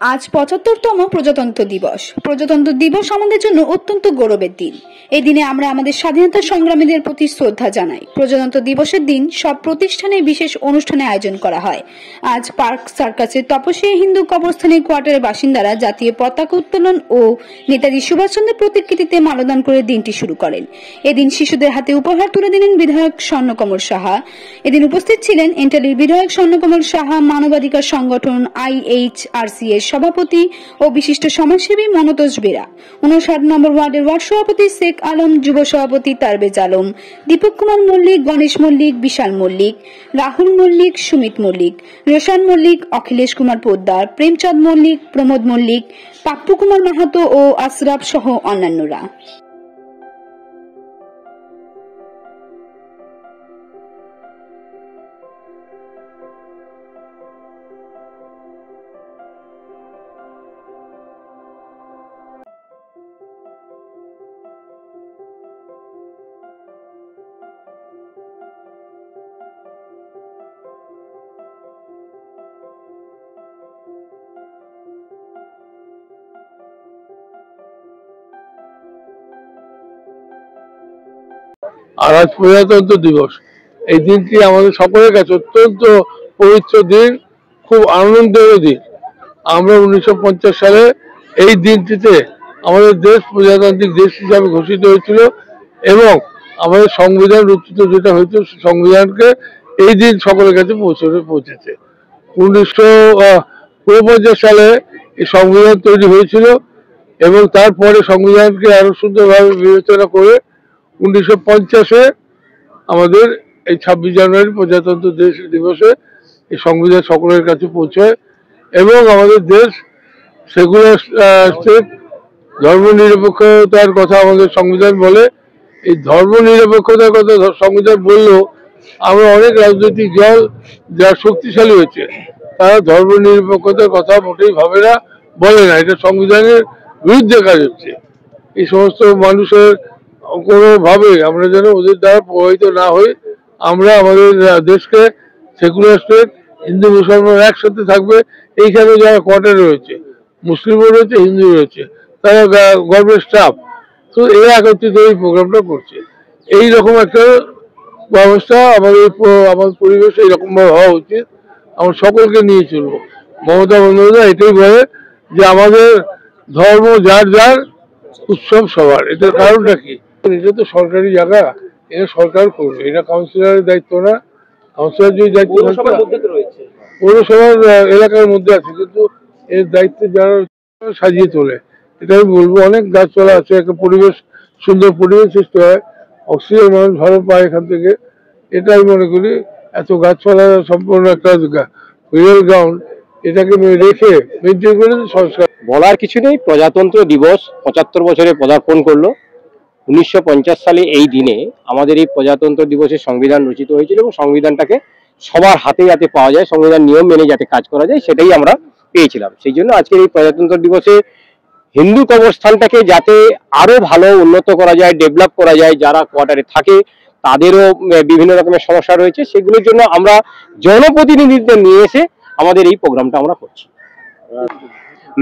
আজ ৭৫তম প্রজাতন্ত্র দিবস। প্রজাতন্ত্র দিবস আমাদের জন্য অত্যন্ত গৌরবের দিন। এই দিনে আমরা আমাদের স্বাধীনতা সংগ্রামীদের প্রতি শ্রদ্ধা জানাই। প্রজাতন্ত্র দিবসের দিন সব প্রতিষ্ঠানে বিশেষ অনুষ্ঠানের আয়োজন করা হয়। আজ পার্ক সার্কাসের তপস্বী হিন্দু কবরস্থানের কোয়ার্টারের বাসিন্দারা জাতীয় পতাকা উত্তোলন ও নেতাজি সুভাষচন্দ্রের প্রতিকৃতিতে মাল্যদান করে দিনটি শুরু করেন। এদিন শিশুদের হাতে উপহার তুলে দিলেন বিধায়ক স্বর্ণকমল সাহা। এদিন উপস্থিত ছিলেন এন্টালির বিধায়ক স্বর্ণকমল সাহা, মানবাধিকার সংগঠন IHRC এর সভাপতি ও বিশিষ্ট সমাজসেবী মনতোষ বেরা, ৫৯ নম্বর ওয়ার্ডের ওয়ার্ড সভাপতি শেখ আলম, যুব সভাপতি তারবেজ আলম, দীপক কুমার মল্লিক, গণেশ মল্লিক, বিশাল মল্লিক, রাহুল মল্লিক, সুমিত মল্লিক, রোশান মল্লিক, অখিলেশ কুমার পোদ্দার, প্রেমচাঁদ মল্লিক, প্রমোদ মল্লিক, পাপ্পু কুমার মাহাতো ও আশরাফ সহ অন্যান্যরা। আর আজ প্রজাতন্ত্র দিবস। এই দিনটি আমাদের সকলের কাছে অত্যন্ত পবিত্র দিন, খুব আনন্দের দিন। আমরা 1950 সালে এই দিনটিতে আমাদের দেশ প্রজাতান্ত্রিক দেশ হিসাবে ঘোষিত হয়েছিল এবং আমাদের সংবিধান রচিত যেটা হয়েছিল সংবিধানকে এই দিন সকলের কাছে পৌঁছেছে। 1949 সালে এই সংবিধান তৈরি হয়েছিল এবং তারপরে সংবিধানকে আরো সুন্দরভাবে বিবেচনা করে 1950-এ আমাদের এই 26 জানুয়ারি প্রজাতন্ত্র দিবসে এই সংবিধান সকলের কাছে পৌঁছায় এবং আমাদের দেশ সেকুলার স্টেট, ধর্ম নিরপেক্ষতার কথা আমাদের সংবিধান বলে। এই ধর্ম নিরপেক্ষতার কথা সংবিধান বললেও আমরা অনেক রাজনৈতিক দল যারা শক্তিশালী হয়েছে তারা ধর্ম নিরপেক্ষতার কথা মোটেই ভাবে না, বলে না। এটা সংবিধানের বিরুদ্ধে কাজ হচ্ছে। এই সমস্ত মানুষের কোনোভাবে আমরা যেন ওদের দ্বারা প্রভাবিত না হই। আমরা আমাদের দেশকে সেকুলার স্টেট, হিন্দু মুসলমান একসাথে থাকবে। এইখানে যারা কোয়ার্টারে রয়েছে, মুসলিমও রয়েছে, হিন্দু রয়েছে, তারা গভর্নমেন্ট স্টাফ, তো এরা একত্রিত এই প্রোগ্রামটা করছে। এইরকম একটা ব্যবস্থা আমাদের পরিবেশ এইরকম ভাবে হওয়া উচিত। আমরা সকলকে নিয়ে চলবো। মমতা বন্দ্যোপাধ্যায় এটাই বলে যে আমাদের ধর্ম যার যার, উৎসব সবার। এটার কারণটা কি? এটা তো সরকারি জায়গা, এটা সরকার করবে, এটা কাউন্সিলরের দায়িত্ব না। কাউন্সিলর যদি দায়িত্ব পৌরসভার এলাকার মধ্যে আছে, কিন্তু এর দায়িত্ব যারা সাজিয়ে তোলে। এটা আমি বলবো, অনেক গাছপালা আছে, একটা পরিবেশ, সুন্দর পরিবেশ সৃষ্টি হয়, অক্সিজেন মানুষ ভালো পায় এখান থেকে। এটা আমি মনে করি এত গাছপালা সম্পূর্ণ একটা রিয়েল গ্রাউন্ড, এটাকে রেখে মেনটেন করে সংস্কার। বলার কিছু নেই। প্রজাতন্ত্র দিবস 75 বছরে পদার্পণ করলো। 1950 সালে এই দিনে আমাদের এই প্রজাতন্ত্র দিবসের সংবিধান রচিত হয়েছিল এবং সংবিধানটাকে সবার হাতে যাতে পাওয়া যায়, সংবিধান নিয়ম মেনে যাতে কাজ করা যায়, সেটাই আমরা পেয়েছিলাম। সেই জন্য আজকের এই প্রজাতন্ত্র দিবসে হিন্দু কবরস্থানটাকে যাতে আরো ভালো উন্নত করা যায়, ডেভেলপ করা যায়, যারা কোয়ার্টারে থাকে তাদেরও বিভিন্ন রকমের সমস্যা রয়েছে, সেগুলোর জন্য আমরা জনপ্রতিনিধিদের নিয়ে এসে আমাদের এই প্রোগ্রামটা আমরা করছি।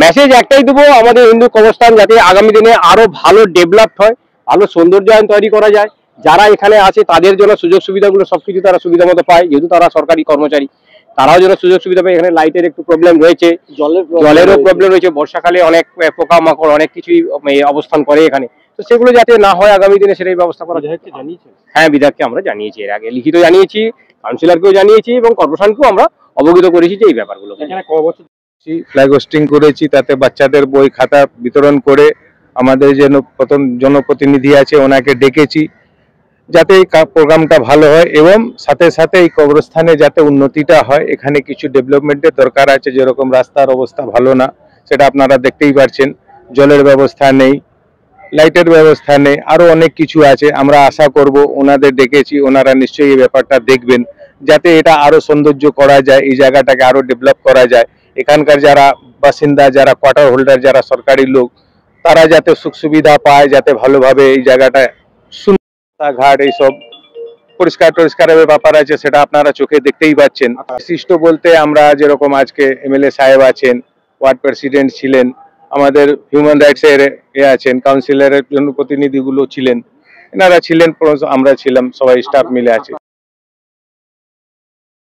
মেসেজ একটাই দেবো, আমাদের হিন্দু কবরস্থান যাতে আগামী দিনে আরো ভালো ডেভেলপড হয়, ভালো সৌন্দর্যায়ন তৈরি করা যায়, যারা এখানে আছে তাদের জন্য সুযোগ সুবিধাগুলো সবকিছু তারা সুবিধা মতো পায়, যেহেতু তারা সরকারি কর্মচারী, তারাও যেন সুযোগ সুবিধা পায়। এখানে লাইটের একটু প্রবলেম রয়েছে, জলেরও প্রবলেম রয়েছে, বর্ষাকালে অনেক পোকামাকড় অনেক কিছুই অবস্থান করে এখানে, তো সেগুলো যাতে না হয় আগামী দিনে সেটাই ব্যবস্থা করা যায়। হ্যাঁ, বিধায়ককে আমরা জানিয়েছি, এর আগে লিখিত জানিয়েছি, কাউন্সিলরকেও জানিয়েছি এবং কর্পোরেশনকেও আমরা অবগত করেছি যে এই ব্যাপারগুলো। ফ্ল্যাগ হোস্টিং করেছি, তাতে বাচ্চাদের বই খাতা বিতরণ করে আমাদের যে জনপ্রতিনিধি আছে ওনাকে ডেকেছি যাতে এই প্রোগ্রামটা ভালো হয় এবং সাথে সাথে এই কবরস্থানে যাতে উন্নতিটা হয়। এখানে কিছু ডেভেলপমেন্টের দরকার আছে, যেরকম রাস্তার অবস্থা ভালো না, সেটা আপনারা দেখতেই পাচ্ছেন, জলের ব্যবস্থা নেই, লাইটের ব্যবস্থা নেই, আরো অনেক কিছু আছে। আমরা আশা করব, ওনাদের ডেকেছি, ওনারা নিশ্চয়ই এই ব্যাপারটা দেখবেন যাতে এটা আরো সৌন্দর্য করা যায়, এই জায়গাটাকে আরো ডেভেলপ করা যায়। এখানকার যারা বাসিন্দা, যারা কোয়ার্টার হোল্ডার, যারা সরকারি লোক, তারা যাতে সুখ সুবিধা পায়, যাতে ভালোভাবে এই জায়গাটা ঘাট এইসব পরিষ্কারের ব্যাপার আছে, সেটা আপনারা চোখে দেখতেই পাচ্ছেন। বিশিষ্ট বলতে আমরা যেরকম আজকে MLA সাহেব আছেন, ওয়ার্ড প্রেসিডেন্ট ছিলেন, আমাদের হিউম্যান রাইটস এর আছেন, কাউন্সিলরের জন্য প্রতিনিধিগুলো ছিলেন, এনারা ছিলেন, আমরা ছিলাম, সবাই স্টাফ মিলে আছে।